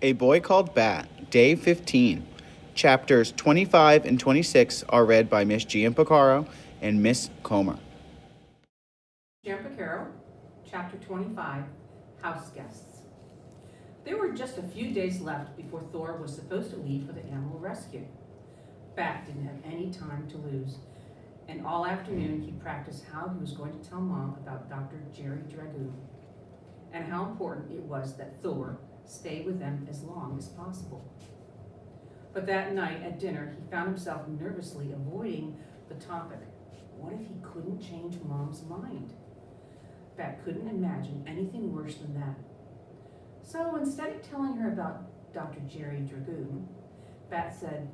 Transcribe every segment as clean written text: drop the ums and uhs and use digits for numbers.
A Boy Called Bat, Day 15. Chapters 25 and 26 are read by Miss Gian Picaro and Miss Comer. Gian Picaro, Chapter 25, House Guests. There were just a few days left before Thor was supposed to leave for the animal rescue. Bat didn't have any time to lose, and all afternoon he practiced how he was going to tell Mom about Dr. Jerry Dragoon, and how important it was that Thor stay with them as long as possible. But that night at dinner, he found himself nervously avoiding the topic. What if he couldn't change Mom's mind? Bat couldn't imagine anything worse than that. So instead of telling her about Dr. Jerry Dragoon, Bat said,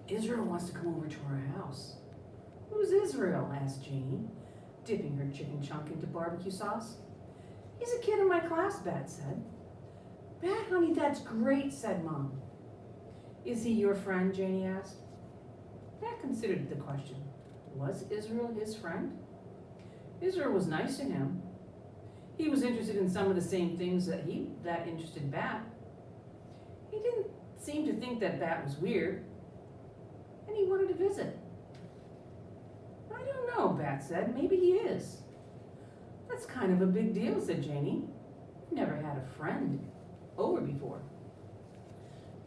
"Israel wants to come over to our house." "Who's Israel?" asked Janie, dipping her chicken chunk into barbecue sauce. "He's a kid in my class," Bat said. "Bat, honey, that's great," said Mom. "Is he your friend?" Janie asked. Bat considered the question. Was Israel his friend? Israel was nice to him. He was interested in some of the same things that interested Bat. He didn't seem to think that Bat was weird, and he wanted to visit. "I don't know," Bat said. "Maybe he is." "That's kind of a big deal," said Janie. "I've never had a friend over before."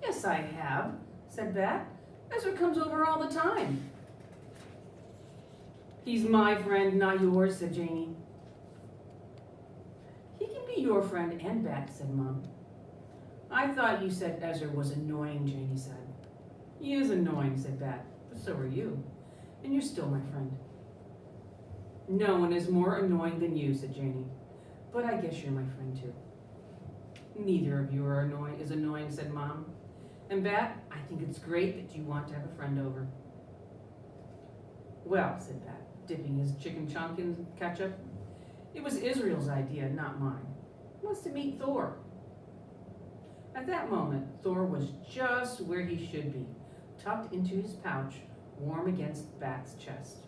"Yes, I have," said Bat. "Ezra comes over all the time." "He's my friend, not yours," said Janie. "He can be your friend and Bat," said Mom. "I thought you said Ezra was annoying," Janie said. "He is annoying," said Bat, "but so are you, and you're still my friend." "No one is more annoying than you," said Janie, "but I guess you're my friend too." "Neither of you is annoying," said Mom. "And Bat, I think it's great that you want to have a friend over." "Well," said Bat, dipping his chicken chunk in ketchup, "it was Israel's idea, not mine. He wants to meet Thor." At that moment, Thor was just where he should be, tucked into his pouch, warm against Bat's chest.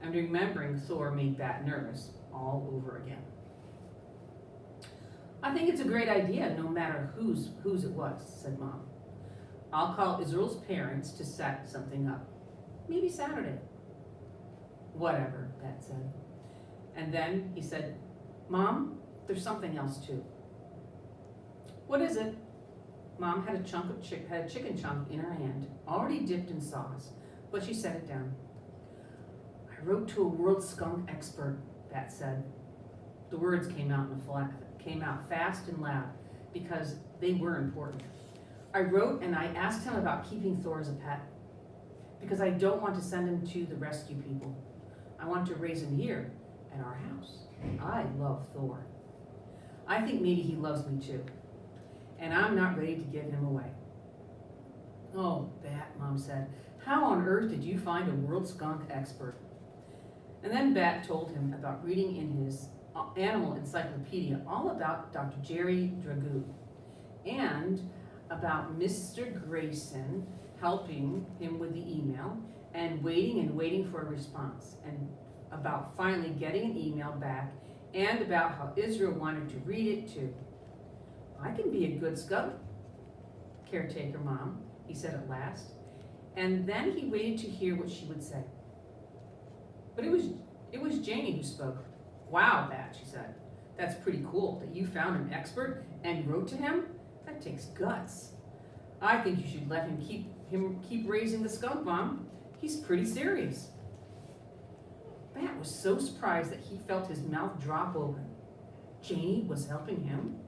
And remembering Thor made Bat nervous all over again. "I think it's a great idea, no matter whose it was," said Mom. "I'll call Israel's parents to set something up. Maybe Saturday." "Whatever," Bat said. And then he said, "Mom, there's something else too." "What is it?" Mom had a chicken chunk in her hand, already dipped in sauce, but she set it down. "I wrote to a world skunk expert," Bat said. The words came out fast and loud because they were important. "I wrote and I asked him about keeping Thor as a pet, because I don't want to send him to the rescue people. I want to raise him here at our house. I love Thor. I think maybe he loves me too, and I'm not ready to give him away." "Oh, Bat," Mom said, "how on earth did you find a world skunk expert?" And then Bat told him about reading in his animal encyclopedia all about Dr. Jerry Dragoon, and about Mr. Grayson helping him with the email, and waiting for a response, and about finally getting an email back, and about how Israel wanted to read it too. "I can be a good skunk caretaker, Mom," he said at last, and then he waited to hear what she would say. But it was Janie who spoke. "Wow, Bat," she said. "That's pretty cool that you found an expert and wrote to him. That takes guts. I think you should let him keep raising the skunk, Mom. He's pretty serious." Bat was so surprised that he felt his mouth drop open. Janie was helping him?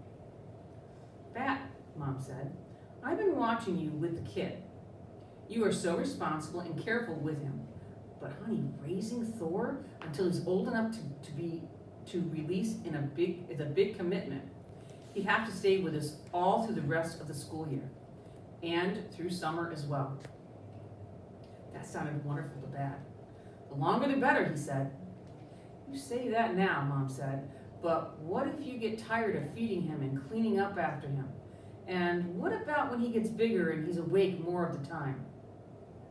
"Bat," Mom said, "I've been watching you with the kid. You are so responsible and careful with him. But honey, raising Thor until he's old enough to release is a big commitment. He'd have to stay with us all through the rest of the school year, and through summer as well." That sounded wonderful to Bat. "The longer the better," he said. "You say that now," Mom said, "but what if you get tired of feeding him and cleaning up after him? And what about when he gets bigger and he's awake more of the time?"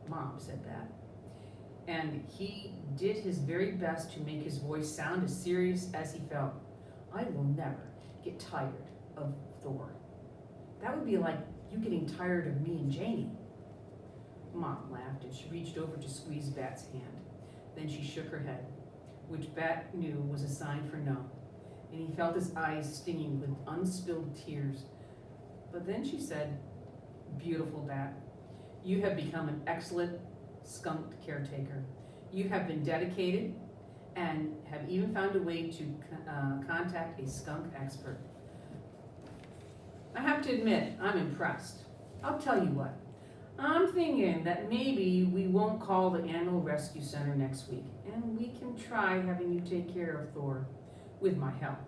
"Mom," said Bat. And he did his very best to make his voice sound as serious as he felt. "I will never get tired of Thor." That would be like you getting tired of me and Janie. Mom laughed and she reached over to squeeze Bat's hand. Then she shook her head, which Bat knew was a sign for no, and he felt his eyes stinging with unspilled tears. But then she said, "Beautiful Bat, you have become an excellent skunk caretaker. You have been dedicated and have even found a way to contact a skunk expert. I have to admit, I'm impressed. I'll tell you what, I'm thinking that maybe we won't call the Animal Rescue Center next week, and we can try having you take care of Thor, with my help,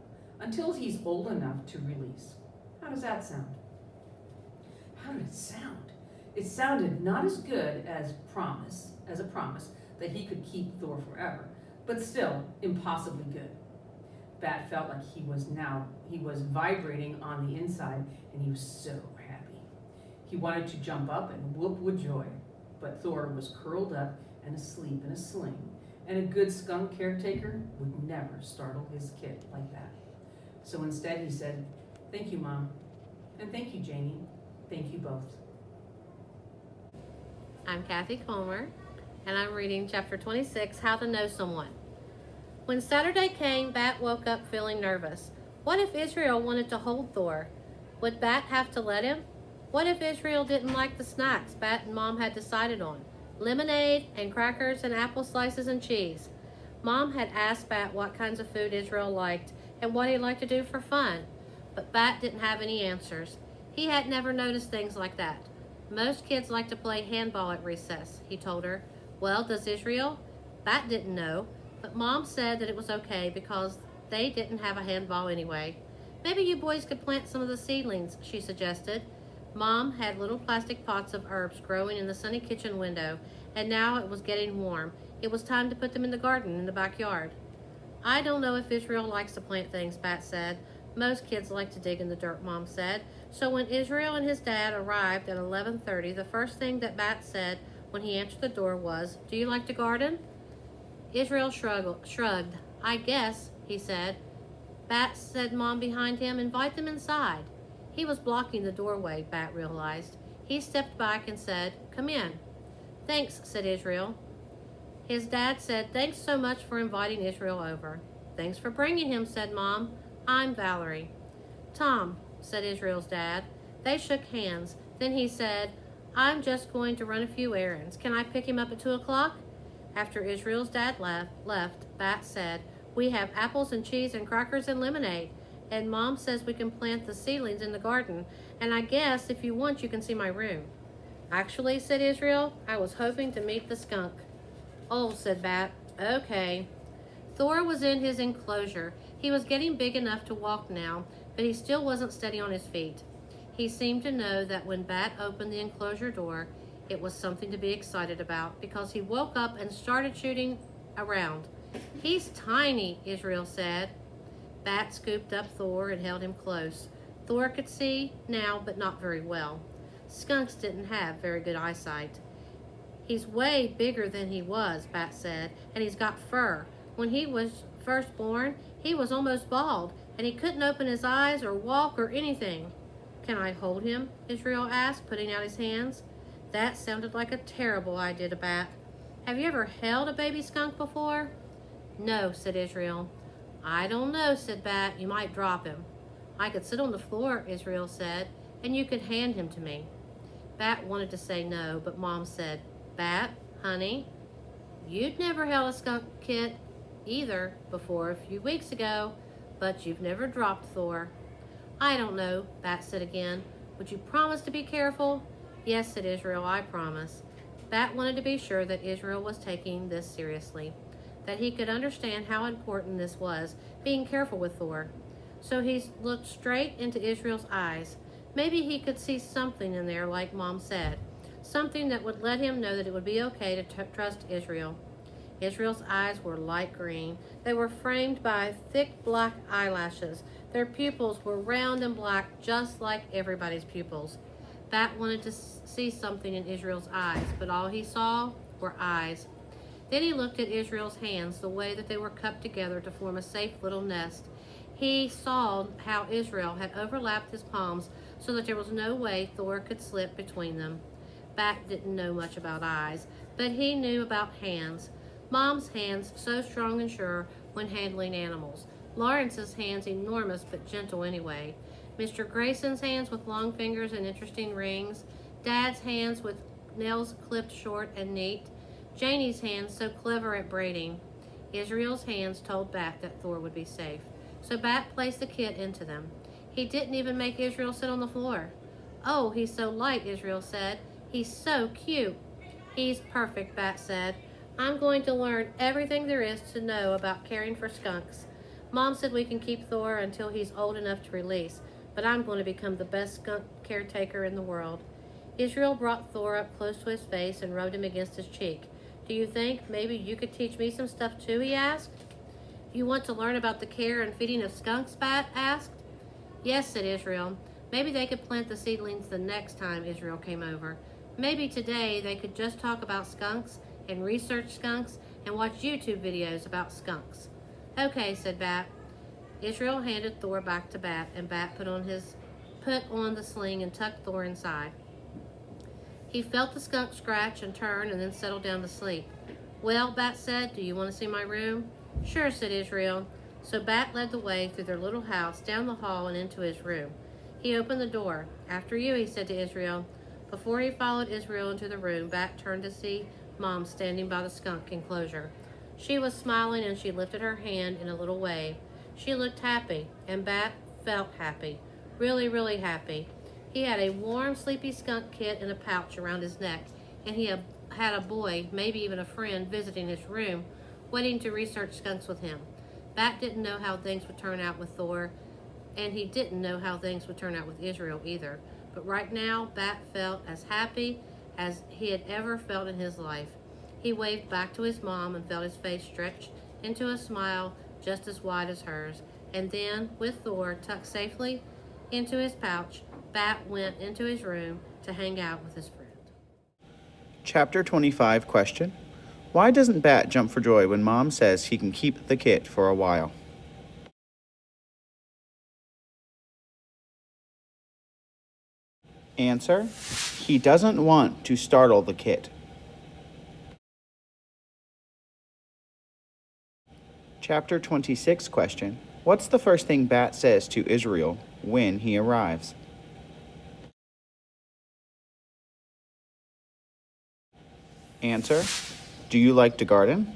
until he's old enough to release. How does that sound?" How did it sound? It sounded not as good as a promise that he could keep Thor forever, but still impossibly good. Bat felt like he was vibrating on the inside, and he was so happy. He wanted to jump up and whoop with joy, but Thor was curled up and asleep in a sling, and a good skunk caretaker would never startle his kid like that. So instead he said, "Thank you, Mom, and thank you, Janie. Thank you both." I'm Kathy Comer, and I'm reading Chapter 26, How to Know Someone. When Saturday came, Bat woke up feeling nervous. What if Israel wanted to hold Thor? Would Bat have to let him? What if Israel didn't like the snacks Bat and Mom had decided on? Lemonade and crackers and apple slices and cheese. Mom had asked Bat what kinds of food Israel liked and what he liked to do for fun, but Bat didn't have any answers. He had never noticed things like that. Most kids like to play handball at recess, he told her. Well, does Israel? Bat didn't know, but Mom said that it was okay because they didn't have a handball anyway. Maybe you boys could plant some of the seedlings, she suggested. Mom had little plastic pots of herbs growing in the sunny kitchen window, and now it was getting warm. It was time to put them in the garden in the backyard. I don't know if Israel likes to plant things, Bat said. Most kids like to dig in the dirt, Mom said. So when Israel and his dad arrived at 11:30, the first thing that Bat said when he answered the door was, "Do you like to garden?" Israel shrugged. "I guess," he said. Bat said Mom behind him, "Invite them inside." He was blocking the doorway, Bat realized. He stepped back and said, "Come in." "Thanks," said Israel. His dad said, "Thanks so much for inviting Israel over." "Thanks for bringing him," said Mom. "I'm Valerie." "Tom," said Israel's dad. They shook hands. Then he said, "I'm just going to run a few errands. Can I pick him up at 2 o'clock? After Israel's dad left, Bat said, "We have apples and cheese and crackers and lemonade. And Mom says we can plant the seedlings in the garden. And I guess if you want, you can see my room." "Actually," said Israel, "I was hoping to meet the skunk." "Oh," said Bat. "Okay." Thor was in his enclosure. He was getting big enough to walk now, but he still wasn't steady on his feet. He seemed to know that when Bat opened the enclosure door, it was something to be excited about, because he woke up and started shooting around. "He's tiny," Israel said. Bat scooped up Thor and held him close. Thor could see now, but not very well. Skunks didn't have very good eyesight. "He's way bigger than he was," Bat said, "and he's got fur. When he was first born, he was almost bald, and he couldn't open his eyes or walk or anything." "Can I hold him?" Israel asked, putting out his hands. That sounded like a terrible idea to Bat. "Have you ever held a baby skunk before?" "No," said Israel. "I don't know," said Bat. "You might drop him." "I could sit on the floor," Israel said, "and you could hand him to me." Bat wanted to say no, but Mom said, "Bat, honey, you'd never held a skunk kit either before a few weeks ago, but you've never dropped Thor." "I don't know," Bat said again. "Would you promise to be careful?" "Yes," said Israel, "I promise." Bat wanted to be sure that Israel was taking this seriously, that he could understand how important this was, being careful with Thor. So he looked straight into Israel's eyes. Maybe he could see something in there, like Mom said, something that would let him know that it would be okay to trust Israel. Israel's eyes were light green. They were framed by thick black eyelashes. Their pupils were round and black, just like everybody's pupils. Bat wanted to see something in Israel's eyes, but all he saw were eyes. Then he looked at Israel's hands, the way that they were cupped together to form a safe little nest. He saw how Israel had overlapped his palms so that there was no way Thor could slip between them. Bat didn't know much about eyes, but he knew about hands. Mom's hands, so strong and sure when handling animals. Lawrence's hands, enormous but gentle anyway. Mr. Grayson's hands with long fingers and interesting rings. Dad's hands with nails clipped short and neat. Janie's hands so clever at braiding. Israel's hands told Bat that Thor would be safe, so Bat placed the kit into them. He didn't even make Israel sit on the floor. "Oh, he's so light," Israel said. "He's so cute." "He's perfect," Bat said. "I'm going to learn everything there is to know about caring for skunks. Mom said we can keep Thor until he's old enough to release, but I'm going to become the best skunk caretaker in the world." Israel brought Thor up close to his face and rubbed him against his cheek. "Do you think maybe you could teach me some stuff too?" he asked. "You want to learn about the care and feeding of skunks?" Bat asked. "Yes," said Israel. Maybe they could plant the seedlings the next time Israel came over. Maybe today they could just talk about skunks and research skunks and watch YouTube videos about skunks. "Okay," said Bat. Israel handed Thor back to Bat, and Bat put on the sling and tucked Thor inside. He felt the skunk scratch and turn and then settled down to sleep. "Well," Bat said, "do you want to see my room?" "Sure," said Israel. So Bat led the way through their little house, down the hall, and into his room. He opened the door. "After you," he said to Israel. Before he followed Israel into the room, Bat turned to see Mom standing by the skunk enclosure. She was smiling and she lifted her hand in a little wave. She looked happy, and Bat felt happy. Really, really happy. He had a warm, sleepy skunk kit in a pouch around his neck, and he had a boy, maybe even a friend, visiting his room, waiting to research skunks with him. Bat didn't know how things would turn out with Thor, and he didn't know how things would turn out with Israel either. But right now, Bat felt as happy as he had ever felt in his life. He waved back to his mom and felt his face stretch into a smile just as wide as hers. And then, with Thor tucked safely into his pouch, Bat went into his room to hang out with his friend. Chapter 25 question. Why doesn't Bat jump for joy when Mom says he can keep the kit for a while? Answer. He doesn't want to startle the kit. Chapter 26 question. What's the first thing Bat says to Israel when he arrives? Answer. Do you like to garden?